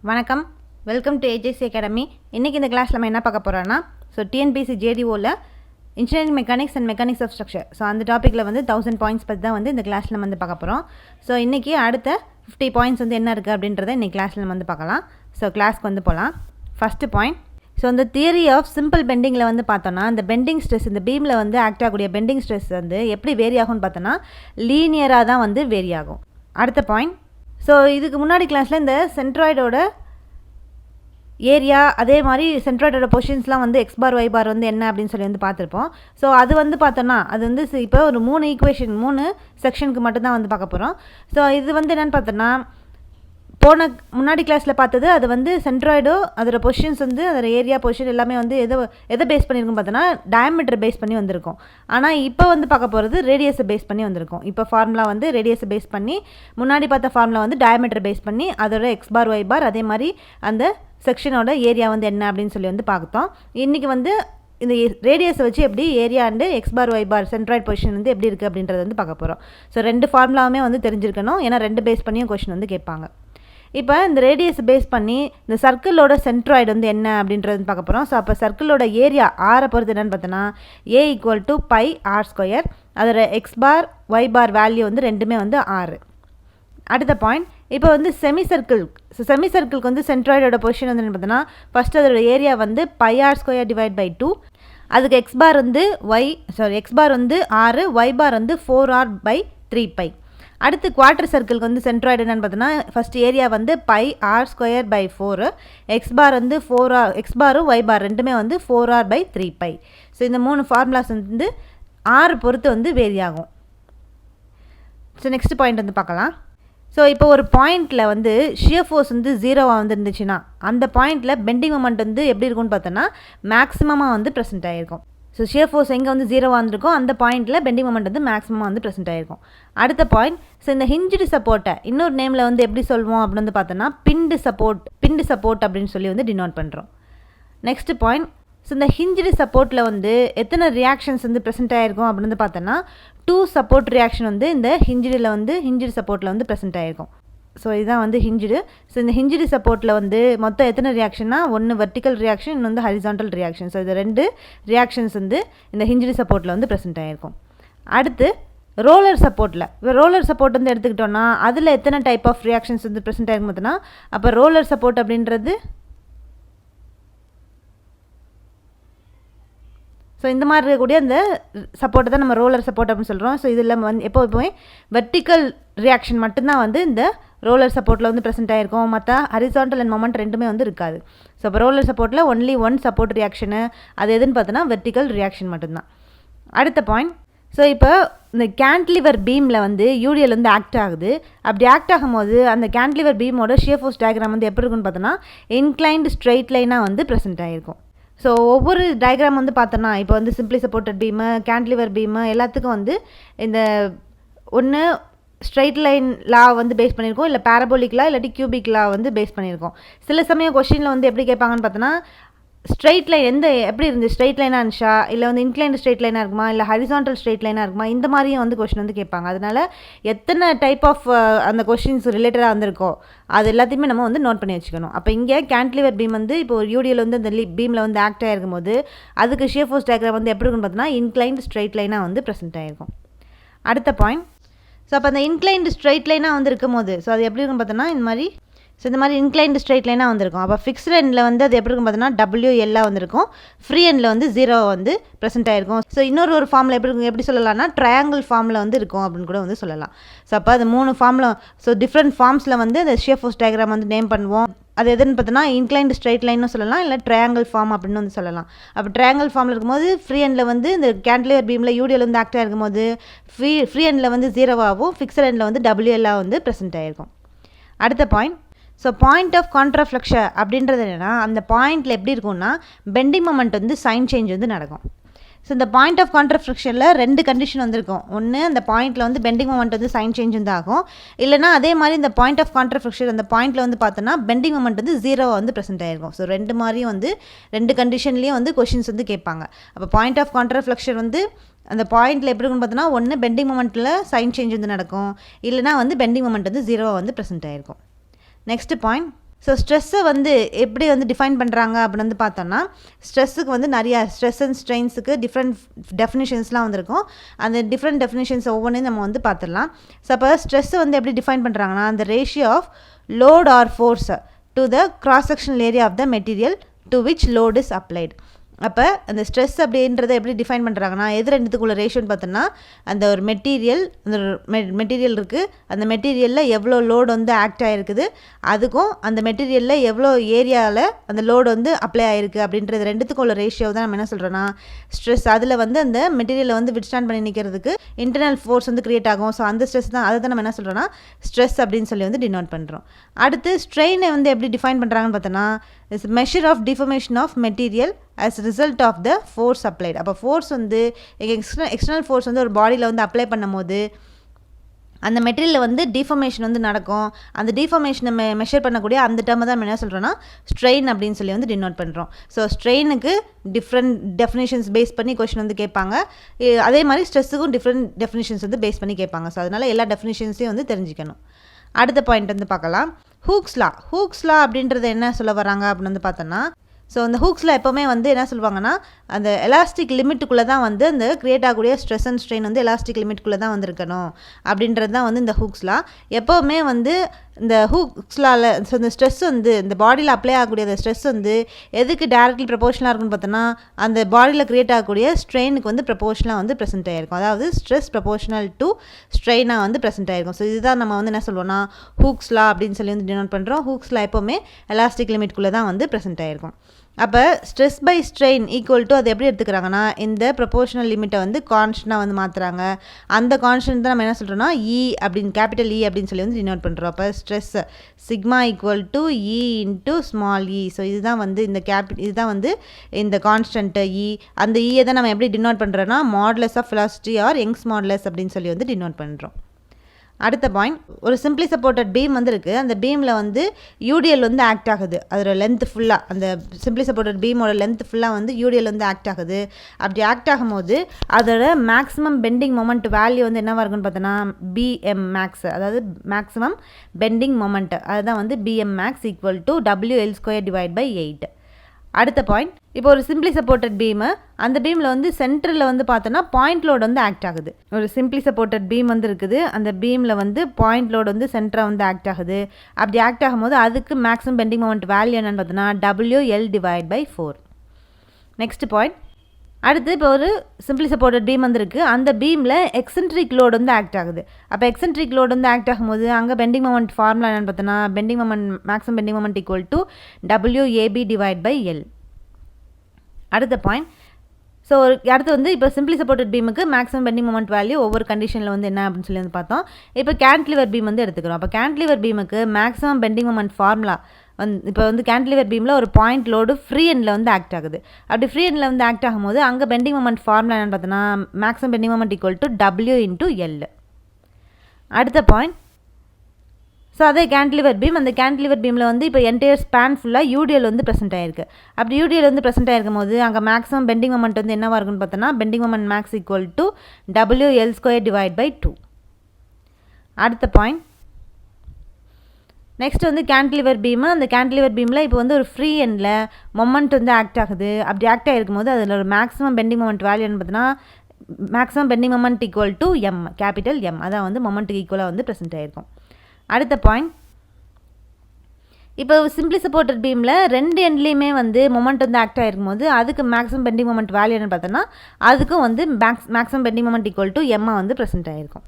வணக்கம், welcome to AJC academy. இன்றைக்கி இந்த கிளாஸ் நம்ம என்ன பார்க்க போகிறோன்னா, TNPSC JDOவில் engineering mechanics and mechanics of structure. அந்த டாப்பிக்கில் 1000 பாயிண்ட்ஸ் பற்றி தான் இந்த கிளாஸில் நம்ம பார்க்க போகிறோம். இன்றைக்கி அடுத்த 50 பாயிண்ட்ஸ் என்ன இருக்குது அப்படின்றத இன்றைக்கி கிளாஸில் நம்ம பார்க்கலாம். கிளாஸ்க்கு போகலாம். ஃபஸ்ட்டு பாயிண்ட், இந்த தியரி ஆஃப் சிம்பிள் பெண்டிங்கில் பார்த்தோன்னா, இந்த பெண்டிங் ஸ்ட்ரெஸ், இந்த பீமில் ஆக்ட் ஆகக்கூடிய பெண்டிங் ஸ்ட்ரெஸ் எப்படி வேரி ஆகும்னு பார்த்தோன்னா, லீனியராக தான் வேரி ஆகும். அடுத்த பாயிண்ட், இதுக்கு முன்னாடி கிளாஸில் இந்த சென்ட்ராய்டோட ஏரியா, அதே மாதிரி சென்ட்ராய்டோட பொசிஷன்ஸ்லாம் எக்ஸ் பார் ஒய் பார் என்ன அப்படின்னு சொல்லி பார்த்துருப்போம். அது பார்த்தோன்னா அது இப்போ ஒரு 3 ஈக்குவேஷன் 3 செக்ஷனுக்கு மட்டும்தான் பார்க்க போகிறோம். இது என்னென்னு பார்த்தோன்னா, முன்னாடி கிளாஸில் பார்த்தது அது சென்ட்ராய்டோ அதோட பொசிஷன்ஸ் அதோட ஏரியா பொசிஷன் எல்லாமே எதை பேஸ் பண்ணியிருக்கும் பார்த்தோன்னா, டயமீட்டர் பேஸ் பண்ணி வந்திருக்கும். ஆனால் இப்போ பார்க்க போகிறது ரேடியஸை பேஸ் பண்ணி வந்திருக்கும். இப்போ ஃபார்முலா ரேடியஸை பேஸ் பண்ணி, முன்னாடி பார்த்த ஃபார்முலா டயமீட்டர் பேஸ் பண்ணி அதோட எக்ஸ் பார் ஒய் பார், அதே மாதிரி அந்த செக்ஷனோட ஏரியா என்ன அப்படின்னு சொல்லி பார்த்தோம். இன்றைக்கி இந்த ரேடியஸை வச்சு எப்படி area and X bar Y bar centroid position எப்படி இருக்குது அப்படின்றத பார்க்க போகிறோம். 2 ஃபார்முலாவுமே தெரிஞ்சிருக்கணும். ஏன்னா 2 பேஸ் பண்ணியும் கொஷின் கேட்பாங்க. இப்போ இந்த ரேடியஸ் பேஸ் பண்ணி இந்த சர்க்கிளோட சென்ட்ராய்டு என்ன அப்படின்றது பார்க்க போகிறோம். அப்போ சர்க்கிளோட ஏரியா ஆரை பொறுத்து என்னென்னு பார்த்தோன்னா, A = πr². அதோட எக்ஸ் பார் ஒய் பார் வேல்யூ ரெண்டுமே 6. அடுத்த பாயிண்ட், இப்போ செமி சர்க்கிளுக்கு சென்ட்ராய்டோட பொசிஷன் என்னென்னு பார்த்தோன்னா, ஃபஸ்ட்டு அதோட ஏரியா πr² / 2. அதுக்கு எக்ஸ் பார் எக்ஸ் பார் 6, ஒய் பார் 4r/3π. அடுத்து குவார்டர் சர்க்கிளுக்கு சென்ட்ராய்டு என்னென்னு பார்த்தோன்னா, ஃபஸ்ட் ஏரியா πr² / 4, எக்ஸ் பார் 4r, எக்ஸ் பாரும் ஒய் பார் ரெண்டுமே 4r/3π. இந்த 3 ஃபார்முலாஸ் 6 பொறுத்து வேரி ஆகும். நெக்ஸ்ட் பாயிண்ட் பார்க்கலாம். இப்போ ஒரு பாயிண்டில் ஷியர் ஃபோர்ஸ் 0வாக இருந்துச்சுன்னா, அந்த பாயிண்டில் பெண்டிங் மொமெண்ட் எப்படி இருக்கும்னு பார்த்தோன்னா, மேக்ஸிமமாக ப்ரெசென்ட் ஆகிருக்கும். ஷியர் ஃபோர்ஸ் எங்கே 0வாக இருந்திருக்கோ அந்த பாயிண்டில் பெண்டிங் மொமெண்ட் மேக்ஸிமமாக ப்ரெசென்ட் ஆகிருக்கும். அடுத்த பாயிண்ட், இந்த ஹிஞ்சுடு சப்போர்ட்டை இன்னொரு நேமில் எப்படி சொல்வோம் அப்படின்னு பார்த்தோன்னா, பிண்டு சப்போர்ட் அப்படின்னு சொல்லி டினோட் பண்ணுறோம். நெக்ஸ்ட் பாயிண்ட், இந்த ஹிஞ்சுடு சப்போர்ட்டில் எத்தனை ரியாக்ஷன்ஸ் ப்ரெசென்ட் ஆகிருக்கும் அப்படின்னு பார்த்தோன்னா, 2 சப்போர்ட் ரியாக்ஷன் இந்த ஹிஞ்சுடு சப்போர்ட்டில் ப்ரெசென்ட் ஆகிருக்கும். இதுதான் ஹிஞ்சுடு. இந்த ஹிஞ்சுடு சப்போர்ட்டில் மொத்தம் எத்தனை ரியாக்ஷன்னா, 1 வெர்டிக்கல் ரியாக்ஷன், இன்னொன்று ஹரிசாண்டல் ரியாக்ஷன். இது 2 ரியாக்ஷன்ஸ் இந்த ஹிஞ்சுடு சப்போர்ட்டில் ப்ரெசென்ட் ஆகிருக்கும். அடுத்து ரோலர் சப்போர்ட் எடுத்துக்கிட்டோன்னா, அதில் எத்தனை டைப் ஆஃப் ரியாக்ஷன்ஸ் ப்ரெசென்ட் ஆகிருக்கும் பார்த்தோன்னா, அப்போ ரோலர் சப்போர்ட் அப்படின்றது இந்த மாதிரி இருக்கக்கூடிய அந்த சப்போர்ட்டை தான் நம்ம ரோலர் சப்போர்ட் அப்படின்னு சொல்கிறோம். இதில் எப்போவுமே வெர்டிக்கல் ரியாக்ஷன் மட்டும்தான் இந்த ரோலர் சப்போர்ட்டில் ப்ரெசென்ட் ஆகிருக்கும். மற்ற ஹரிசாண்டல் அண்ட் மொமெண்ட் ரெண்டுமே இருக்காது. இப்போ ரோலர் சப்போர்ட்டில் ஒன்லி 1 சப்போர்ட் ரியாக்ஷனு, அது எதுன்னு பார்த்தோன்னா வெர்டிக்கல் ரியாக்ஷன் மட்டும்தான். அடுத்த பாயிண்ட், இப்போ இந்த கேன்டிலிவர் பீமில் யூடிஎல் ஆக்ட் ஆகுது. அப்படி ஆக்ட் ஆகும்போது அந்த கேன்டிலிவர் பீமோட ஷியர் ஃபோர்ஸ் டயக்ராம் எப்படி இருக்குன்னு பார்த்தோன்னா, இன்க்ளைன்டு ஸ்ட்ரெயிட் லைனாக ப்ரெசென்ட் ஆகிருக்கும். ஒவ்வொரு டயக்ராம் பார்த்தோன்னா, இப்போ simply supported beam, cantilever beam எல்லாத்துக்கும் இந்த ஒன்று ஸ்ட்ரெயிட் லைன் லா பேஸ் பண்ணியிருக்கோம், இல்லை பேரபோலிக் லா இல்லாட்டி கியூபிக் லா பேஸ் பண்ணியிருக்கோம். சில சமயம் கொஸ்டினில் எப்படி கேட்பாங்கன்னு பார்த்தோன்னா, ஸ்ட்ரெயிட் லைன் எப்படி இருந்து ஸ்ட்ரெயிட் லைனாக இருந்துச்சா, இல்லை இன்க்ளைன்டு ஸ்ட்ரெயிட் லைனாக இருக்குமா, இல்லை ஹரிசாண்டல் ஸ்ட்ரெயிட் லைனாக இருக்குமா, இந்த மாதிரியும் கொஸ்டின் கேட்பாங்க. அதனால் எத்தனை டைப் ஆஃப் அந்த கொஸ்டின்ஸ் ரிலேட்டடாக வந்திருக்கோ அது எல்லாத்தையுமே நம்ம நோட் பண்ணி வச்சுக்கணும். அப்போ இங்கே கேன்டிலிவர் பீம் இப்போ ஒரு யூடியில் அந்த பீமில் ஆக்ட் ஆகிருக்கும் போது அதுக்கு ஷியர் ஃபோர்ஸ் டயக்ராம் எப்படி இருக்குன்னு பார்த்தோன்னா, இன்க்ளைன்டு ஸ்ட்ரெயிட் லைனாக ப்ரெசென்ட் ஆகிருக்கும். அடுத்த பாயிண்ட், அப்போ அந்த இன்க்ளைன்டு ஸ்ட்ரெயிட் லைனாக இருக்கும் போது அது எப்படி இருக்குன்னு பார்த்தோன்னா, இந்த மாதிரி இன்க்ளைன்டு ஸ்ட்ரெயிட் லைனாக வந்திருக்கும். அப்போ ஃபிக்ஸ்டு எண்டில் அது எப்படி இருக்கும் பார்த்தோன்னா, WL வந்திருக்கும். ஃப்ரீ எண்டில் 0 ப்ரெசென்ட் ஆகிருக்கும். இன்னொரு ஃபார்மில் எப்படி சொல்லலாம்னா, ட்ரையாங்கிள் ஃபார்மில் இருக்கும் அப்படின்னு கூட சொல்லலாம். அப்போ அது 3 ஃபார்மில் டிஃப்ரெண்ட் ஃபார்ம்ஸில் அந்த ஷியர் ஃபோர்ஸ் டயக்ராம் நேம் பண்ணுவோம். அது எதுன்னு பார்த்தோன்னா, இன்க்ளைன்டு ஸ்ட்ரெயிட் லைன்னு சொல்லலாம், இல்லை ட்ரையாங்கிள் ஃபார்ம் அப்படின்னு சொல்லலாம். அப்போ ட்ரையாங்கிள் ஃபார்மில் இருக்கும்போது ஃப்ரீ எண்டில் இந்த கேன்டிலிவர் பீமில் யூடிஎல் ஆக்ட் ஆகிருக்கும் போது ஃப்ரீ எண்டில் 0வாகவும் ஃபிக்ஸ்டு எண்டில் WL ப்ரெசென்ட் ஆகிருக்கும். அடுத்த பாயிண்ட், பாயிண்ட் ஆஃப் கான்ட்ராஃப்ளெக்ஷன் அப்படின்றது என்னென்னா, அந்த பாயிண்டில் எப்படி இருக்கும்னா, பெண்டிங் மொமெண்ட் சைன் சேஞ்ச் நடக்கும். இந்த பாயிண்ட் ஆஃப் கான்ட்ராஃப்ளெக்ஷனில் 2 கண்டிஷன் வந்திருக்கும். ஒன்று, அந்த பாயிண்டில் பெண்டிங் மொமெண்ட் சைன் சேஞ்ச் ஆகும். இல்லைனா அதே மாதிரி இந்த பாயிண்ட் ஆஃப் கான்ட்ராஃப்ளெக்ஷன் அந்த பாயிண்டில் பார்த்தோன்னா பெண்டிங் மொமெண்ட் 0 ப்ரெசென்ட் ஆகிருக்கும். 2 மாதிரியும் 2 கண்டிஷன்லேயும் கொஷின்ஸ் கேட்பாங்க. அப்போ பாயிண்ட் ஆஃப் கான்ட்ராஃப்ளெக்ஷன் அந்த பாயிண்டில் எப்படி இருக்குன்னு பார்த்தோன்னா, ஒன்று பெண்டிங் மொமெண்ட்டில் சைன் சேஞ்ச் நடக்கும், இல்லைனா பெண்டிங் மொமெண்ட் 0 ப்ரெசென்ட் ஆகிருக்கும். நெக்ஸ்ட் பாயிண்ட், ஸோ ஸ்ட்ரெஸ்ஸை வந்து எப்படி வந்து டிஃபைன் பண்ணுறாங்க அப்படின்னு வந்து பார்த்தோம்னா, ஸ்ட்ரெஸ்ஸுக்கு வந்து நிறையா ஸ்ட்ரெஸ் அண்ட் ஸ்ட்ரெயின்ஸுக்கு டிஃப்ரெண்ட் டெஃபினிஷன்ஸ்லாம் வந்திருக்கும். அந்த டிஃப்ரெண்ட் டெஃபினிஷன்ஸ் ஒவ்வொன்றையும் நம்ம வந்து பார்த்துடலாம். ஸோ அப்போ ஸ்ட்ரெஸ்ஸை வந்து எப்படி டிஃபைன் பண்ணுறாங்கன்னா, அந்த ratio of load or force to the cross sectional area of the material to which load is applied. அப்போ அந்த ஸ்ட்ரெஸ் அப்படின்றத எப்படி டிஃபைன் பண்ணுறாங்கன்னா, எது ரெண்டுத்துக்குள்ள ரேஷியோன்னு பார்த்தோன்னா, அந்த ஒரு மெட்டீரியல் இருக்குது, அந்த மெட்டீரியலில் எவ்வளோ லோடு வந்து ஆக்ட் ஆகிருக்குது, அதுக்கும் அந்த மெட்டீரியலில் எவ்வளோ ஏரியாவில் அந்த லோடு வந்து அப்ளை ஆகிருக்கு அப்படின்றது ரெண்டுத்துக்குள்ள ரேஷியோ தான் நம்ம என்ன சொல்கிறோன்னா ஸ்ட்ரெஸ். அதில் வந்து அந்த மெட்டீரியலை வந்து விட்ஸ்டாண்ட் பண்ணி நிற்கிறதுக்கு இன்டர்னல் ஃபோர்ஸ் வந்து க்ரியேட் ஆகும். ஸோ அந்த ஸ்ட்ரெஸ் தான், அதை தான் நம்ம என்ன சொல்கிறோன்னா ஸ்ட்ரெஸ் அப்படின்னு சொல்லி வந்து டினோட் பண்ணுறோம். அடுத்து ஸ்ட்ரெயினை வந்து எப்படி டிஃபைன் பண்ணுறாங்கன்னு பார்த்தோன்னா, is measure of deformation of material as result of the force applied. அப்போ ஃபோர்ஸ் வந்து எக்ஸ்டர்னல் ஃபோர்ஸ் வந்து ஒரு பாடியில் வந்து அப்ளை பண்ணும் போது அந்த மெட்டீரியலில் வந்து டிஃபர்மேஷன் வந்து நடக்கும். அந்த டிஃபர்மேஷனை மெஷர் பண்ணக்கூடிய அந்த டேர்மை தான் நம்ம என்ன சொல்கிறோன்னா ஸ்ட்ரெயின் அப்படின்னு சொல்லி வந்து டினோட் பண்ணுறோம். ஸோ ஸ்ட்ரெயினுக்கு டிஃப்ரெண்ட் டெஃபினேஷன்ஸ் பேஸ் பண்ணி கொஸ்டின் வந்து கேட்பாங்க. அதே மாதிரி ஸ்ட்ரெஸ்ஸுக்கும் டிஃப்ரெண்ட் டெஃபினேஷன்ஸ் வந்து பேஸ் பண்ணி கேட்பாங்க. ஸோ அதனால் எல்லா டெஃபினேஷன்ஸையும் வந்து தெரிஞ்சுக்கணும். அடுத்த பாயிண்ட் வந்து பார்க்கலாம், ஹூக்ஸ் லா அப்படின்றது என்ன சொல்ல வராங்க அப்படின்னு வந்து பார்த்தோன்னா, ஸோ அந்த ஹூக்ஸில் எப்போவுமே வந்து என்ன சொல்லுவாங்கன்னா, அந்த எலாஸ்டிக் லிமிட்டுக்குள்ளே தான் வந்து அந்த க்ரியேட் ஆகக்கூடிய ஸ்ட்ரெஸ் அண்ட் ஸ்ட்ரெயின் வந்து எலாஸ்டிக் லிமிட்டுக்குள்ளே தான் வந்துருக்கணும் அப்படின்றது தான் வந்து இந்த ஹூக்ஸ்லாம். எப்போவுமே வந்து இந்த ஹூக்ஸ்லால் ஸோ இந்த ஸ்ட்ரெஸ் வந்து இந்த பாடியில் அப்ளை ஆகக்கூடிய அந்த ஸ்ட்ரெஸ் வந்து எதுக்கு டைரக்ட்லி ப்ரப்போர்ஷனாக இருக்குன்னு பார்த்தோன்னா, அந்த பாடியில் க்ரியேட் ஆகக்கூடிய ஸ்ட்ரெயினுக்கு வந்து ப்ரப்போர்ஷனாக வந்து ப்ரெசென்ட் ஆகிருக்கும். அதாவது ஸ்ட்ரெஸ் ப்ரப்போர்ஷனல் டு ஸ்ட்ரெயினாக வந்து ப்ரெசென்ட் ஆகிருக்கும். ஸோ இதுதான் நம்ம வந்து என்ன சொல்லுவோம்னா ஹூக்ஸ்லா அப்படின்னு சொல்லி வந்து டினோட் பண்ணுறோம். ஹூக்ஸ்லா எப்போவுமே எலாஸ்டிக் லிமிட்குள்ளே தான் வந்து ப்ரெசென்ட் ஆகிருக்கும். அப்போ stress by strain equal to அது எப்படி எடுத்துக்கிறாங்கன்னா, இந்த ப்ரொபோர்ஷனல் லிமிட்டை வந்து கான்ஸ்டன்ட்டாக வந்து மாற்றுறாங்க. அந்த கான்ஸ்டன்ட் தான் நம்ம என்ன சொல்கிறோன்னா இ அப்படின்னு கேபிட்டல் இ அப்படின்னு சொல்லி வந்து டினோட் பண்ணுறோம். அப்போ stress sigma equal to E into small E. So இதுதான் வந்து இந்த இதுதான் வந்து இந்த கான்ஸ்டன்ட்டு இ. அந்த இயை தான் நம்ம எப்படி டினோட் பண்ணுறோன்னா modulus of velocity or Young's modulus அப்படின்னு சொல்லி வந்து டினோட் பண்ணுறோம். அடுத்த பாயிண்ட், ஒரு சிம்பிளி சப்போர்ட்டட் பீம் வந்து இருக்குது. அந்த பீமில் வந்து யூடிஎல் வந்து ஆக்ட் ஆகுது. அதோட லென்த் ஃபுல்லாக, அந்த சிம்பிளி சப்போர்ட்டட் பீமோட லென்த் ஃபுல்லாக வந்து யூடிஎல் வந்து ஆக்ட் ஆகுது. அப்படி ஆக்ட் ஆகும்போது அதோட மேக்ஸிமம் பெண்டிங் மொமெண்ட் வேல்யூ வந்து என்னவாக இருக்குன்னு பார்த்தோன்னா பிஎம் மேக்ஸ், அதாவது மேக்ஸிமம் பெண்டிங் மொமெண்ட், அதுதான் வந்து BM max equal to WL² divide by 8. அடுத்த பாயிண்ட், இப்போ ஒரு சிம்பிளி சப்போர்ட்டட் பீமு, அந்த பீமில் வந்து சென்டரில் வந்து பார்த்தோன்னா பாயிண்ட் லோடு வந்து ஆக்ட் ஆகுது. ஒரு சிம்பிளி சப்போர்ட்டட் பீம் வந்து இருக்குது. அந்த பீமில் வந்து பாயிண்ட் லோடு வந்து சென்டராக வந்து ஆக்ட் ஆகுது. அப்படி ஆக்ட் ஆகும்போது அதுக்கு மேக்ஸிமம் பெண்டிங் மொமெண்ட் வேல்யூ என்னென்னு பார்த்தோன்னா WL divide by 4. Next point, அடுத்து இப்போ ஒரு சிம்பிளி சப்போர்ட்டட் பீம் வந்து இருக்குது. அந்த பீமில் எக்ஸென்ட்ரிக் லோடு வந்து ஆக்ட் ஆகுது. அப்போ எக்ஸென்ட்ரிக் லோடு வந்து ஆக்ட் ஆகும்போது அங்கே பெண்டிங் மொமெண்ட் ஃபார்முலா என்னென்னு பார்த்தோன்னா bending moment maximum bending moment equal to WAB divide by L. அடுத்த பாயிண்ட், ஸோ அடுத்து வந்து இப்போ சிம்பிளி சப்போர்ட்டட் பீமுக்கு மேக்ஸிமம் பெண்டிங் மொமெண்ட் வேல்யூ ஒவ்வொரு கண்டிஷனில் வந்து என்ன அப்படின்னு சொல்லி வந்து பார்த்தோம். இப்போ கேன்டிலிவர் பீம் வந்து எடுத்துக்கிறோம். அப்போ கேன்டிலிவர் பீமுக்கு மேக்ஸிமம் பெண்டிங் மொமெண்ட் ஃபார்முலா இப்போ வந்து கேன்டிலிவர் பீமில் ஒரு பாயிண்ட் லோடு ஃப்ரீ எண்டில் வந்து ஆக்ட் ஆகுது. அப்படி ஃப்ரீ எண்டில் வந்து ஆக்ட் ஆகும்போது அங்கே பெண்டிங் மொமெண்ட் ஃபார்முலா என்னென்னு பார்த்தோன்னா maximum bending moment equal to W into L. அடுத்த பாயிண்ட், ஸோ அதே கேன்டிலிவர் பீம், அந்த கேன்டிலிவர் பீமில் வந்து இப்போ என்டையர் ஸ்பேன் ஃபுல்லாக யூடிஎல் வந்து ப்ரெசென்ட் ஆகிருக்கு. அப்படி யூடிஎல் வந்து ப்ரெசென்ட் ஆகிருக்கும் போது அங்கே மேக்ஸிமம் பெண்டிங் மொமெண்ட் வந்து என்னவாக இருக்குன்னு பார்த்தோன்னா bending moment max equal to WL² divide by 2. அடுத்த பாயிண்ட், நெக்ஸ்ட் வந்து கேன்டிலிவர் பீமு, அந்த கேன்டிலிவர் பீமில் இப்போ வந்து ஒரு ஃப்ரீ எண்டில் மொமெண்ட் வந்து ஆக்ட் ஆகுது. அப்படி ஆக்ட் ஆகிருக்கும் போது அதில் ஒரு மேக்ஸிமம் பெண்டிங் மொமெண்ட் வேல்யூ என்ன பார்த்தோன்னா maximum bending moment equal to M, capital M, அதான் வந்து மொமெண்ட்டுக்கு ஈக்குவலாக வந்து ப்ரெசென்ட் ஆகிருக்கும். அடுத்த பாயிண்ட், இப்போ சிம்பிளி சப்போர்ட்டட் பீமில் ரெண்டு எண்ட்லேயுமே வந்து மொமெண்ட் வந்து ஆக்ட் ஆகிருக்கும் போது அதுக்கு மேக்ஸிமம் பெண்டிங் மொமெண்ட் வேல்யூ என்னன்னு பார்த்தோன்னா அதுக்கும் வந்து maximum bending moment equal to M வந்து ப்ரெசென்ட் ஆகிருக்கும்.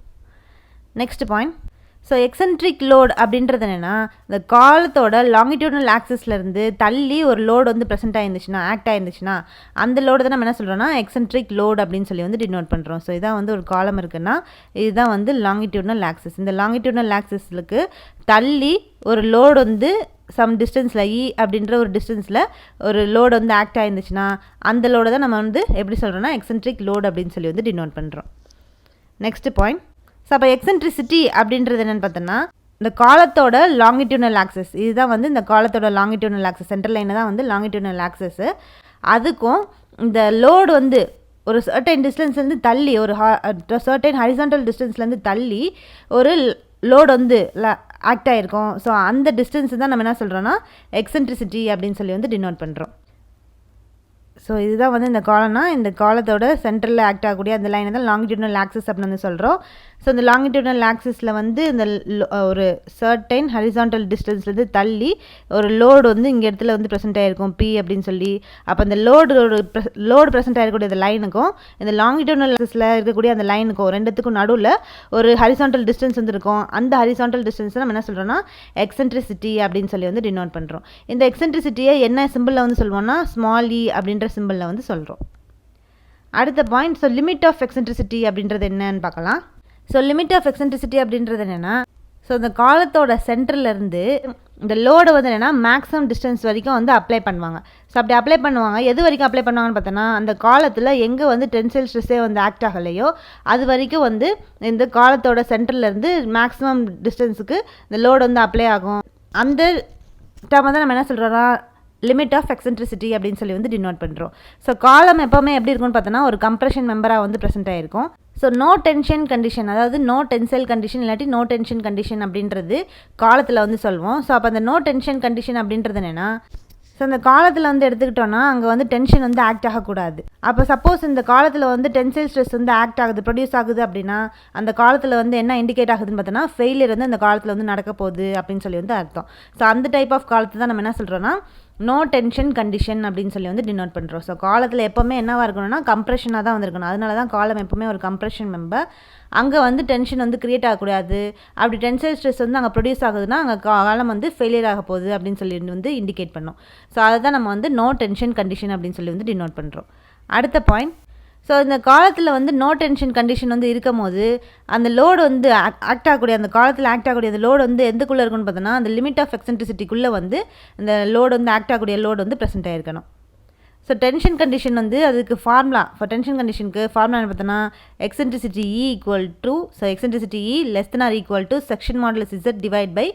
Next point, so eccentric load அப்படின்றது என்னென்னா இந்த காலத்தோட லாங்கிடியூடனல் ஆக்சிஸ்லேருந்து தள்ளி ஒரு லோடு வந்து ப்ரெசென்ட் ஆகிருந்துச்சுன்னா ஆக்ட் ஆகிருந்துச்சுன்னா அந்த லோடு தான் நம்ம என்ன சொல்கிறோன்னா எக்ஸென்ட்ரிக் லோடு அப்படின்னு சொல்லி வந்து டினோட் பண்ணுறோம். ஸோ இதான் வந்து ஒரு காலம் இருக்குன்னா இதுதான் வந்து லாங்கிடியூடனல் ஆக்சிஸ். இந்த லாங்கிடியூடனல் ஆக்சிஸ்லுக்கு தள்ளி ஒரு லோடு வந்து சம் டிஸ்டன்ஸில் அப்படின்ற ஒரு டிஸ்டன்ஸில் ஒரு லோடு வந்து ஆக்ட் ஆகிருந்துச்சுன்னா அந்த லோடை தான் நம்ம வந்து எப்படி சொல்கிறோன்னா எக்ஸென்ட்ரிக் லோடு அப்படின்னு சொல்லி வந்து டினோட் பண்ணுறோம். நெக்ஸ்ட் பாயிண்ட், ஸோ அப்போ எக்ஸென்ட்ரிசிட்டி அப்படின்றது என்னென்னு பார்த்தோன்னா இந்த காலத்தோட லாங்கிடியூடனல் ஆக்சஸ், இதுதான் வந்து இந்த காலத்தோட லாங்கிடியூடனல் ஆக்சஸ், சென்ட்ரல் லைனை தான் வந்து லாங்கிடியூடனல் ஆக்சஸ்ஸு. அதுக்கும் இந்த லோடு வந்து ஒரு சர்டைன் டிஸ்டன்ஸ்லேருந்து தள்ளி ஒரு சர்டைன் ஹரிசான்டல் டிஸ்டன்ஸ்லேருந்து தள்ளி ஒரு லோடு வந்து ஆக்ட் ஆகிருக்கும். ஸோ அந்த டிஸ்டன்ஸ் தான் நம்ம என்ன சொல்கிறோன்னா எக்ஸென்ட்ரிசிட்டி அப்படின்னு சொல்லி வந்து டினோட் பண்ணுறோம். ஸோ இதுதான் வந்து இந்த காலம்னா இந்த காலத்தோட சென்டரில் ஆக்ட் ஆகக்கூடிய அந்த லைனை தான் லாங்கிடியூடினல் ஆக்சிஸ் அப்படின்னு வந்து சொல்கிறோம். ஸோ இந்த லாங்கிடியூடினல் ஆக்சிஸில் வந்து இந்த ஒரு சர்டைன் ஹரிசான்டல் டிஸ்டன்ஸ்லேருந்து தள்ளி ஒரு லோடு வந்து இங்கே இடத்துல வந்து ப்ரெசென்ட் ஆகிருக்கும் பி அப்படின்னு சொல்லி. அப்போ அந்த லோடு ப்ரெசென்ட் ஆகிருக்கக்கூடிய அந்த லைனுக்கும் இந்த லாங்கிடியூடினல் ஆக்சிஸில் இருக்கக்கூடிய அந்த லைனுக்கும் ரெண்டுத்துக்கும் நடுவில் ஒரு ஹரிசான்டல் டிஸ்டன்ஸ் வந்து இருக்கும். அந்த ஹரிசான்டல் டிஸ்டன்ஸை நம்ம என்ன சொல்கிறோன்னா எக்ஸென்ட்ரிசிட்டி அப்படின்னு சொல்லி வந்து டினோட் பண்ணுறோம். இந்த எக்ஸென்ட்ரிசிட்டியை என்ன சிம்பிளில் வந்து சொல்லுவோம்னா ஸ்மால் இ அப்படின்ற சிம்பிளில் வந்து சொல்கிறோம். அடுத்த point, so limit of eccentricity அப்படின்றது என்னன்னு பார்க்கலாம். ஸோ லிமிட் ஆஃப் எக்ஸென்ட்ரிசிட்டி அப்படின்றது என்னென்னா, ஸோ இந்த காலத்தோட சென்டர்லேருந்து இந்த லோடு வந்து என்னென்னா மேக்ஸிமம் டிஸ்டன்ஸ் வரைக்கும் வந்து அப்ளை பண்ணுவாங்க. ஸோ அப்படி அப்ளை பண்ணுவாங்க. எது வரைக்கும் அப்ளை பண்ணுவாங்கன்னு பார்த்தோன்னா, அந்த காலத்தில் எங்கே வந்து டென்சைல் ஸ்ட்ரெஸ்ஸே வந்து ஆக்ட் ஆகலையோ அது வரைக்கும் வந்து இந்த காலத்தோட சென்டர்லேருந்து மேக்ஸிமம் டிஸ்டன்ஸுக்கு இந்த லோடு வந்து அப்ளை ஆகும். அந்த டேர்மை தான் நம்ம என்ன சொல்கிறோன்னா லிமிட் ஆஃப் எக்ஸென்ட்ரிசிட்டி அப்படின்னு சொல்லி வந்து டினோட் பண்ணுறோம். ஸோ காலம் எப்போவுமே எப்படி இருக்குன்னு பார்த்தோன்னா ஒரு கம்ப்ரெஷன் மெம்பராக வந்து ப்ரெசென்ட் ஆகிருக்கும். ஸோ நோ டென்ஷன் கண்டிஷன், அதாவது நோ டென்சைல் கண்டிஷன் இல்லாட்டி நோ டென்ஷன் கண்டிஷன் அப்படின்றது காலத்தில் வந்து சொல்லுவோம். ஸோ அப்போ அந்த நோ டென்ஷன் கண்டிஷன் அப்படின்றது என்னென்னா, ஸோ அந்த காலத்தில் வந்து எடுத்துக்கிட்டோன்னா அங்கே வந்து டென்ஷன் வந்து ஆக்ட் ஆகக்கூடாது. அப்போ சப்போஸ் இந்த காலத்தில் வந்து டென்சைல் ஸ்ட்ரெஸ் வந்து ஆக்ட் ஆகுது, ப்ரொடியூஸ் ஆகுது அப்படின்னா அந்த காலத்தில் வந்து என்ன இண்டிகேட் ஆகுதுன்னு பார்த்தோன்னா ஃபெயிலியர் வந்து அந்த காலத்தில் வந்து நடக்க போகுது அப்படின்னு சொல்லி வந்து அர்த்தம். ஸோ அந்த டைப் ஆஃப் காலத்தை தான் நம்ம என்ன சொல்கிறோன்னா நோ டென்ஷன் கண்டிஷன் அப்படின்னு சொல்லி வந்து டினோட் பண்ணுறோம். ஸோ காலத்தில் எப்போவுமே என்னவாக இருக்கணும்னா கம்ப்ரெஷனாக தான் வந்துருக்கணும். அதனால தான் காலம் எப்போவுமே ஒரு கம்ப்ரெஷன் மெம்பர். அங்கே வந்து டென்ஷன் வந்து க்ரியேட் ஆகக்கூடாது. அப்படி டென்சைல் ஸ்ட்ரெஸ் வந்து அங்கே ப்ரொடியூஸ் ஆகுதுன்னா அங்கே காலம் வந்து ஃபெயிலியர் ஆக போகுது அப்படின்னு சொல்லி வந்து இண்டிகேட் பண்ணோம். ஸோ அதை தான் நம்ம வந்து நோ டென்ஷன் கண்டிஷன் அப்படின்னு சொல்லி வந்து டினோட் பண்ணுறோம். அடுத்த பாயிண்ட், ஸோ இந்த காலத்தில் வந்து நோ டென்ஷன் கண்டிஷன் வந்து இருக்கும் போது அந்த லோடு வந்து ஆக்ட் ஆகக்கூடிய அந்த காலத்தில் ஆக்ட் ஆகக்கூடிய அந்த லோடு வந்து எதுக்குள்ளே இருக்குன்னு பார்த்தோன்னா அந்த லிமிட் ஆஃப் எக்ஸென்ட்ரிசிட்டிக்குள்ளே வந்து இந்த லோடு வந்து ஆக்ட் ஆகக்கூடிய லோடு வந்து ப்ரெசென்ட் ஆகிருக்கணும். ஸோ டென்ஷன் கண்டிஷன் வந்து அதுக்கு ஃபார்முலா ஃபார் டென்ஷன் கண்டிஷனுக்கு ஃபார்முலா பார்த்தோன்னா eccentricity E equal to, so eccentricity E less than or equal to section modulus Z divide by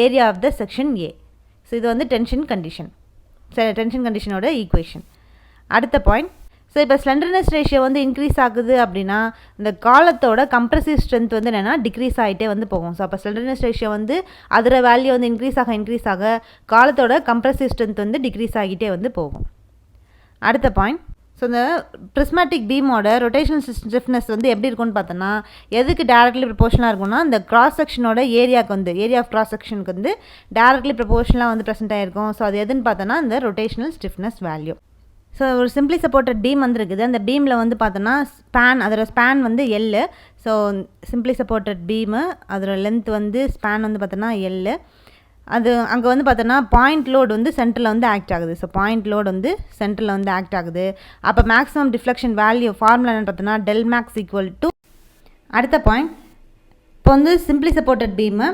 area of the section A. So இது வந்து tension condition, சரி tension கண்டிஷனோட equation. அடுத்த point, so இப்போ slenderness ratio வந்து increase ஆகுது அப்படின்னா இந்த காலத்தோட கம்ப்ரெசிவ் ஸ்ட்ரென்த் வந்து என்னென்னா டிக்ரீஸ் ஆகிட்டே வந்து போகும். ஸோ அப்போ ஸ்லெண்டர்னஸ் ரேஷியோ வந்து அதோட வேல்யூ வந்து இன்க்ரீஸ் ஆக காலத்தோட கம்ப்ரெசிவ் ஸ்ட்ரென்த் வந்து டிக்ரீஸ் ஆகிட்டே வந்து போகும். அடுத்த பாயிண்ட், ஸோ இந்த ப்ரிஸ்மேட்டிக் பீமோட ரொட்டேஷனல் ஸ்டிஃப்னஸ் வந்து எப்படி இருக்கும்னு பார்த்தோன்னா எதுக்கு டேரக்ட்லி ப்ரொபோஷனலாக இருக்கும்னா இந்த கிராஸ் செக்ஷனோட ஏரியாவுக்கு வந்து ஏரியா ஆஃப் கிராஸ் செக்ஷனுக்கு வந்து டேரக்ட்லி ப்ரொபோஷனலாக வந்து ப்ரெசென்ட் ஆகிருக்கும். ஸோ அது எதுன்னு பார்த்தோன்னா இந்த ரொட்டேஷனல் ஸ்டிஃப்னஸ் வேல்யூ. ஸோ ஒரு சிம்பிளி சப்போர்ட்டட் பீம் வந்துருக்குது. அந்த பீமில் வந்து பார்த்தோன்னா அதோட ஸ்பேன் வந்து L. So simply supported beam அதோட லென்த் வந்து ஸ்பேன் வந்து பார்த்தோன்னா எல். அது அங்கே வந்து பார்த்தோன்னா பாயிண்ட் லோடு வந்து சென்டரில் வந்து ஆக்ட் ஆகுது. ஸோ பாயிண்ட் லோடு வந்து சென்டரில் வந்து ஆக்ட் ஆகுது. அப்போ மேக்ஸிமம் டிஃப்ளெக்ஷன் வேல்யூ ஃபார்முலா என்னென்னு பார்த்தோன்னா டெல் மேக்ஸ் ஈக்குவல் டு. அடுத்த பாயிண்ட், இப்போ வந்து சிம்பிளி சப்போர்ட்டட் பீமு.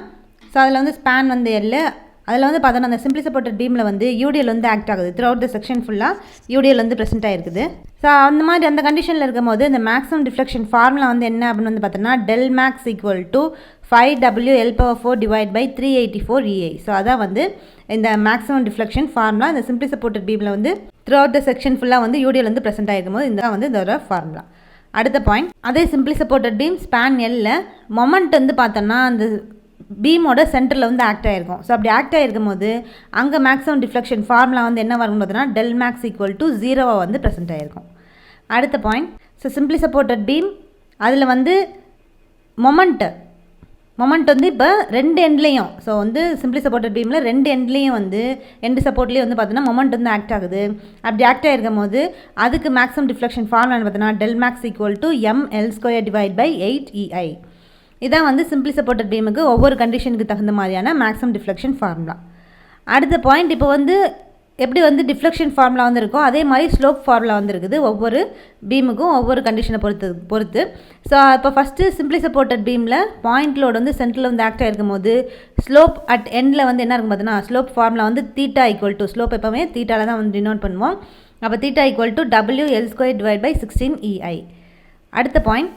ஸோ அதில் வந்து ஸ்பேன் வந்து எல். அதில் வந்து பார்த்தோன்னா அந்த சிம்பிளி சப்போர்ட்டட் பீமில் வந்து யூடிஎல் வந்து ஆக்ட் ஆகுது. த்ரூ அவுட் த செக்ஷன் ஃபுல்லாக யூடிஎல் வந்து ப்ரெசென்ட் ஆகிருக்குது. ஸோ அந்த மாதிரி அந்த கண்டிஷனில் இருக்கும் போது இந்த மேக்ஸிமம் டிஃப்ளெக்ஷன் ஃபார்முலா வந்து என்ன அப்படின்னு வந்து பார்த்தோன்னா del max equal to 5WL/4 divide by 384 EI. So அதான் வந்து இந்த மேக்ஸிமம் டிஃப்ளெக்ஷன் ஃபார்முலா. இந்த சிம்பிளி சப்போர்ட்டட் பீமில் வந்து த்ரூ அவுட் த செக்ஷன் ஃபுல்லாக வந்து யூடிஎல் வந்து ப்ரெசென்ட் ஆகிருக்கும் போது இந்த வந்து இதோட ஃபார்முலா. அடுத்த பாயிண்ட், அதே சிம்பிளி சப்போர்ட்டட் பீம் ஸ்பேன் எல்ல மொமெண்ட் வந்து பார்த்தோன்னா அந்த பீமோட சென்டரில் வந்து ஆக்ட் ஆகிருக்கும். ஸோ அப்படி ஆக்ட் ஆகிருக்கும் போது அங்கே மேக்ஸிமம் டிஃப்ளெக்ஷன் ஃபார்முலா வந்து என்ன வரும்னு பார்த்தோன்னா டெல் மேக்ஸ் ஈக்குவல் டு 0 வந்து ப்ரெசென்ட் ஆகிருக்கும். அடுத்த point, so simply supported beam அதில் வந்து மொமெண்ட் வந்து இப்போ ரெண்டு எண்ட்லேயும், ஸோ வந்து சிம்பிளி சப்போர்ட்டட் பீமில் ரெண்டு எண்ட்லேயும் வந்து எண்டு சப்போர்ட்லேயும் வந்து பார்த்தோன்னா மொமெண்ட் வந்து ஆக்ட் ஆகுது. அப்படி ஆக்ட் ஆகிருக்கும் போது அதுக்கு மேக்ஸிமம் டிஃப்ளெக்ஷன் ஃபார்முலா பார்த்தோன்னா del max equal to ML² divide by 8 EI. இதான் வந்து சிம்பிளி சப்போர்ட்டட் பீமுக்கு ஒவ்வொரு கண்டிஷனுக்கு தகுந்த மாதிரியான மேக்ஸிமம் டிஃப்ளெக்ஷன் ஃபார்முலா. அடுத்த பாயிண்ட், இப்போ வந்து எப்படி வந்து டிஃப்ளெக்ஷன் ஃபார்முலா வந்து இருக்கோ அதே மாதிரி ஸ்லோப் ஃபார்முலா வந்து இருக்குது ஒவ்வொரு பீமுக்கும் ஒவ்வொரு கண்டிஷனை பொறுத்து. ஸோ இப்போ ஃபஸ்ட்டு சிம்பிளி சப்போர்ட்டட் பீமில் பாயிண்ட் லோடு வந்து சென்டரில் வந்து ஆக்ட் ஆகிருக்கும் போது ஸ்லோப் அட் எண்டில் வந்து என்ன இருக்கும் பார்த்தீங்கன்னா ஸ்லோப் ஃபார்முலா வந்து தீட்டா ஈக்குவல் டு, ஸ்லோப் எப்போவுமே தீட்டாவில் தான் வந்து டினோட் பண்ணுவோம். அப்போ theta equal to WL² divide by 16 EI. அடுத்த பாயிண்ட்,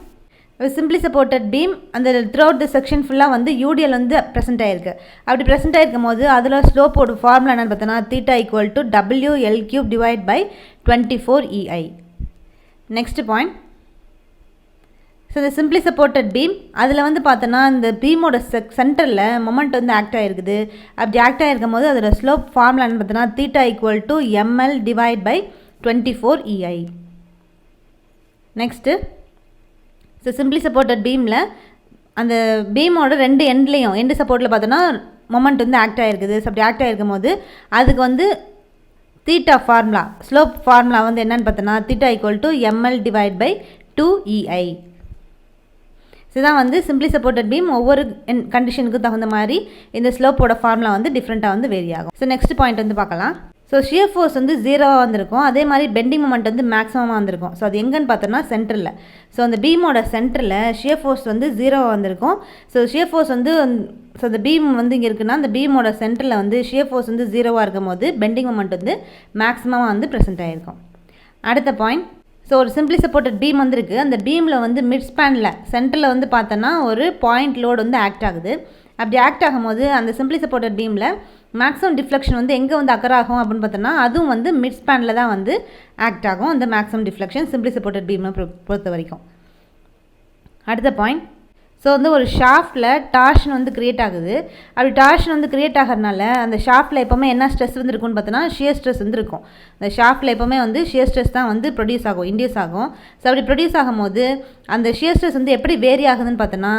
சிம்பிளி சப்போர்ட்டட் பீம் அந்த த்ரூ அவுட் த செக்ஷன் ஃபுல்லாக வந்து யூடிஎல் வந்து ப்ரெசென்ட் ஆகிருக்கு. அப்படி ப்ரெசென்ட் ஆகிருக்கும் போது அதில் ஸ்லோப்போட ஃபார்முலா என்னென்னு பார்த்தோன்னா theta equal to WL³ divide by 24 EI. Next point, so இந்த சிம்பிளி சப்போர்ட்டட் பீம் அதில் வந்து பார்த்தோன்னா இந்த பீமோட சென்டரில் மொமெண்ட் வந்து ஆக்ட் ஆகிருக்குது. அப்படி ஆக்ட் ஆகிருக்கும் போது அதோட ஸ்லோப் ஃபார்முலான்னு பார்த்தோன்னா theta equal to ml divide by 24 EI. Next so simply supported பீமில் அந்த பீமோட ரெண்டு எண்ட்லேயும் எண்டு சப்போர்ட்டில் பார்த்தோன்னா மொமெண்ட் வந்து ஆக்ட் ஆகிருக்குது. ஸோ அப்படி ஆக்ட் ஆகிருக்கும் போது அதுக்கு வந்து தீட்டா ஃபார்முலா ஸ்லோப் ஃபார்முலா வந்து என்னென்னு பார்த்தோன்னா theta equal to ml divide by 2 EI. இதுதான் வந்து சிம்பிளி சப்போர்ட்டட் பீம் ஒவ்வொரு கண்டிஷனுக்கு தகுந்த மாதிரி இந்த ஸ்லோப்போட ஃபார்முலா வந்து டிஃப்ரெண்ட்டாக வந்து வேரி ஆகும். ஸோ நெக்ஸ்ட் பாயிண்ட் வந்து பார்க்கலாம். ஸோ ஷியர் ஃபோர்ஸ் வந்து 0வாக வந்திருக்கும். அதே மாதிரி பெண்டிங் மொமெண்ட் வந்து மேக்ஸிமமாக வந்திருக்கும். ஸோ அது எங்கன்னு பார்த்தோன்னா சென்டரில். ஸோ அந்த பீமோட சென்டரில் ஷியர் ஃபோர்ஸ் வந்து 0வாக வந்திருக்கும். ஸோ ஷியர் ஃபோர்ஸ் வந்து ஸோ அந்த பீம் வந்து இங்கே இருக்குன்னா அந்த பீமோட சென்டரில் வந்து ஷியர் ஃபோர்ஸ் வந்து 0வாக இருக்கும் போது பெண்டிங் மொமெண்ட் வந்து மேக்ஸிமமாக வந்து ப்ரெசென்ட் ஆகிருக்கும். அடுத்த பாயிண்ட், ஸோ ஒரு சிம்பிளி சப்போர்ட்டட் பீம் வந்துருக்கு. அந்த பீமில் வந்து மிட் ஸ்பேனில் சென்டரில் வந்து பார்த்தோன்னா ஒரு பாயிண்ட் லோடு வந்து ஆக்ட் ஆகுது. அப்படி ஆக்ட் ஆகும்போது அந்த சிம்பிளி சப்போர்ட்டட் பீமில் மேக்ஸிமம் டிஃப்ளெக்ஷன் வந்து எங்கே வந்து அக்கர் ஆகும் அப்படின்னு பார்த்தோன்னா அதுவும் வந்து மிட் ஸ்பேனில் தான் வந்து ஆக்ட் ஆகும் அந்த மேக்ஸிமம் டிஃப்ளெக்ஷன் சிம்பிளி சப்போர்ட்டட் பீமை பொறுத்த வரைக்கும். அடுத்த பாயிண்ட், ஸோ வந்து ஒரு ஷாஃப்டில் டார்ஷன் வந்து க்ரியேட் ஆகுது. அப்படி டார்ஷன் வந்து க்ரியேட் ஆகிறதுனால அந்த ஷாஃப்டில் எப்போவுமே என்ன ஸ்ட்ரெஸ் வந்து இருக்குன்னு பார்த்தோன்னா ஷியர் ஸ்ட்ரெஸ் வந்து இருக்கும். அந்த ஷாஃப்டில் எப்போவுமே வந்து ஷியர் ஸ்ட்ரெஸ் தான் வந்து ப்ரொடியூஸ் ஆகும், இன்டியூஸ் ஆகும். ஸோ அப்படி ப்ரொடியூஸ் ஆகும்போது அந்த ஷியர் ஸ்ட்ரெஸ் வந்து எப்படி வேரி ஆகுதுன்னு பார்த்தோன்னா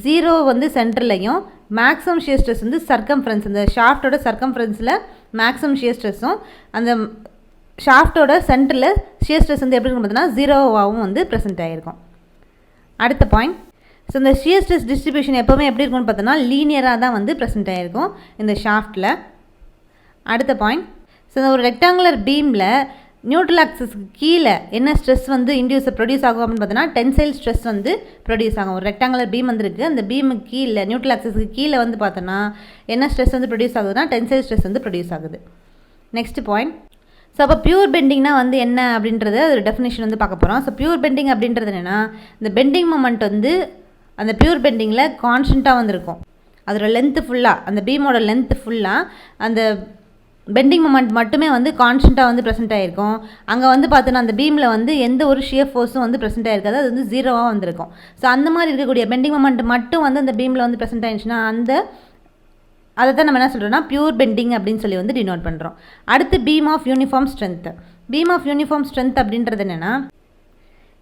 0 வந்து சென்டர்லையும் மேக்ஸிமம் ஷியர் ஸ்ட்ரெஸ் வந்து சர்க்கம்ஃபரன்ஸ் இந்த ஷாஃப்டோட சர்க்கம்ஃபரன்ஸில் மேக்ஸிமம் ஷியர் ஸ்ட்ரெஸ்ஸும் அந்த ஷாஃப்டோட சென்டரில் ஷியர் ஸ்ட்ரெஸ் வந்து எப்படி இருக்குன்னு பார்த்தோன்னா 0வாகவும் வந்து ப்ரெசென்ட் ஆகிருக்கும். அடுத்த பாயிண்ட், ஸோ இந்த ஷியர் ஸ்ட்ரெஸ் டிஸ்ட்ரிபியூஷன் எப்போவுமே எப்படி இருக்குன்னு பார்த்தோன்னா லீனியராக தான் வந்து ப்ரெசென்ட் ஆகிருக்கும் இந்த ஷாஃப்டில். அடுத்த பாயிண்ட், ஸோ ஒரு ரெக்டாங்குலர் பீமில் நியூட்ரல் ஆக்சிஸ்க்கு கீழே என்ன ஸ்ட்ரெஸ் வந்து ப்ரொடியூஸ் ஆகும் அப்படின்னு பார்த்தோன்னா டென்சைல் ஸ்ட்ரெஸ் வந்து ப்ரொடியூஸ் ஆகும். ஒரு ரெக்டாங்குலர் பீம் வந்துருக்கு, அந்த பீமுக்கு கீழே நியூட்ரல் ஆக்சிஸ்க்கு கீழே வந்து பார்த்தோன்னா என்ன ஸ்ட்ரெஸ் வந்து ப்ரொடியூஸ் ஆகுதுன்னா டென்சைல் ஸ்ட்ரெஸ் வந்து ப்ரொடியூஸ் ஆகுது. நெக்ஸ்ட் பாயிண்ட், ஸோ அப்போ பியூர் பெண்டிங்னா வந்து என்ன அப்படின்றது ஒரு டெஃபினேஷன் வந்து பார்க்க போகிறோம். ஸோ பியூர் பெண்டிங் அப்படின்றது என்னென்னா இந்த பெண்டிங் மொமெண்ட் வந்து அந்த பியூர் பெண்டிங்கில் கான்ஸ்டண்ட்டாக வந்துருக்கும். அதோட லென்த்து ஃபுல்லாக அந்த பீமோட லென்த்து ஃபுல்லாக அந்த பெண்டிங் மொமெண்ட் மட்டுமே வந்து கான்ஸ்டண்ட்டாக வந்து ப்ரெசென்ட் ஆகிருக்கும். அங்கே வந்து பார்த்தோன்னா அந்த பீமில் வந்து எந்த ஒரு ஷியர் ஃபோர்ஸும் வந்து ப்ரெசென்ட் ஆகிருக்காது, அது வந்து 0வாக வந்திருக்கும். ஸோ அந்த மாதிரி இருக்கக்கூடிய பெண்டிங் மொமெண்ட் மட்டும் வந்து அந்த பீமில் வந்து ப்ரெசென்ட் ஆகிடுச்சுன்னா அதை தான் நம்ம என்ன சொல்கிறோன்னா பியூர் பெண்டிங் அப்படின்னு சொல்லி வந்து டினோட் பண்ணுறோம். அடுத்து beam of uniform strength. Beam of uniform strength அப்படின்றது என்னென்னா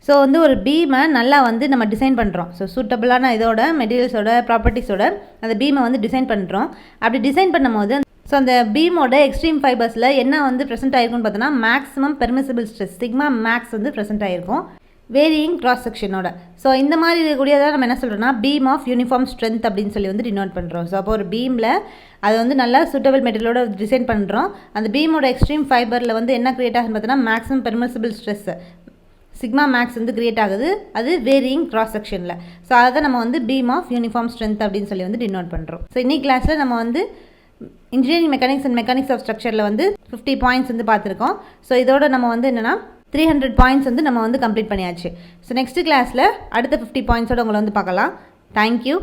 ஸோ வந்து ஒரு பீமை நல்லா வந்து நம்ம டிசைன் பண்ணுறோம். ஸோ சூட்டபிளான இதோட மெட்டீரியல்ஸோட ப்ராப்பர்ட்டிஸோட அந்த பீமை வந்து டிசைன் பண்ணுறோம். அப்படி டிசைன் பண்ணும்போது ஸோ அந்த பீமோட எக்ஸ்ட்ரீம் ஃபைபர்ஸில் என்ன வந்து ப்ரெசென்ட் ஆகிருக்குன்னு பார்த்தோன்னா maximum permissible stress sigma maths வந்து ப்ரெசென்ட் ஆகிருக்கும் வேரியிங் கிராஸ் செக்ஷனோட. ஸோ இந்த மாதிரி இருக்கக்கூடியதாக நம்ம என்ன சொல்கிறோன்னா பீம் ஆஃப் யூனிஃபார்ம் ஸ்ட்ரென்த் அப்படின்னு சொல்லி வந்து டினோட் பண்ணுறோம். ஸோ அப்போ ஒரு பீமில் அது வந்து நல்லா சூட்டபிள் மெட்டீரியலோட டிசைன் பண்ணுறோம். அந்த பீமோட எக்ஸ்ட்ரீம் ஃபைபரில் வந்து என்ன க்ரியேட் ஆகுதுன்னு பார்த்தோன்னா maximum permissible stress sigma maths வந்து க்ரியேட் ஆகுது, அது வேரியிங் கிராஸ் செக்ஷனில். ஸோ அதை நம்ம வந்து பீம் ஆஃப் யூனிஃபார்ம் ஸ்ட்ரென்த் அப்படின்னு சொல்லி வந்து டினோட் பண்ணுறோம். ஸோ இன்னைக்கு கிளாஸில் நம்ம வந்து engineering mechanics and mechanics of ஸ்ட்ரக்சரில் வந்து 50 பாயிண்ட்ஸ் வந்து பார்த்துருக்கோம். ஸோ இதோட நம்ம வந்து என்னென்னா 300 பாயிண்ட்ஸ் வந்து நம்ம வந்து கம்ப்ளீட் பண்ணியாச்சு. ஸோ நெக்ஸ்ட் கிளாஸில் அடுத்த 50 பாயிண்ட்ஸோடு உங்களை வந்து பார்க்கலாம். தேங்க்யூ.